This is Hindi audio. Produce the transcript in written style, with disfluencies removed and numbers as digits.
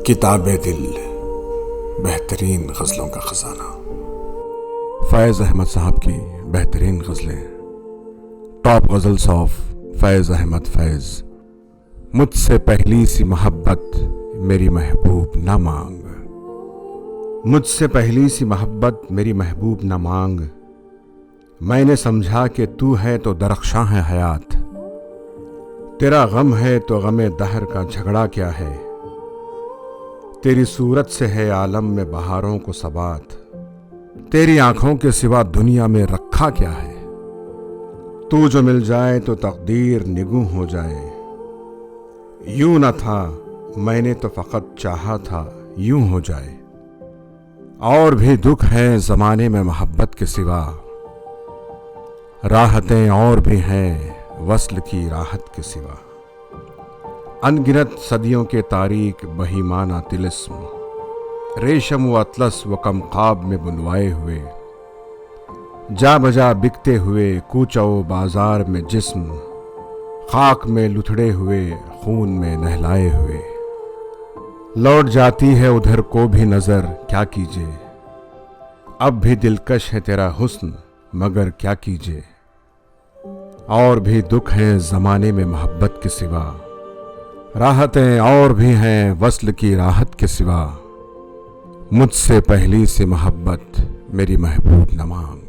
किताबे दिल, बेहतरीन गज़लों का ख़जाना। फैज़ अहमद साहब की बेहतरीन गज़लें। टॉप गज़ल्स ऑफ फैज़ अहमद फैज़। मुझसे पहली सी मोहब्बत मेरी महबूब न मांग, मुझसे पहली सी मोहब्बत मेरी महबूब न मांग। मैंने समझा कि तू है तो दरख्शां है हयात, तेरा गम है तो गमे दहर का झगड़ा क्या है। तेरी सूरत से है आलम में बहारों को सबात, तेरी आंखों के सिवा दुनिया में रखा क्या है। तू जो मिल जाए तो तकदीर निगू हो जाए। यूं न था मैंने तो फ़कत चाहा था यूं हो जाए। और भी दुख हैं ज़माने में मोहब्बत के सिवा, राहतें और भी हैं वस्ल की राहत के सिवा। अनगिनत सदियों के तारीक बहीमाना तिलिस्म, रेशम व अतलस व कमखाब में बुनवाए हुए। जा बजा बिकते हुए कूचो बाजार में जिस्म, खाक में लुथड़े हुए खून में नहलाए हुए। लौट जाती है उधर को भी नज़र क्या कीजिए, अब भी दिलकश है तेरा हुस्न मगर क्या कीजिए। और भी दुख हैं ज़माने में मोहब्बत के सिवा, राहतें और भी हैं वस्ल की राहत के सिवा। मुझसे पहली सी मोहब्बत मेरी महबूब न मांग।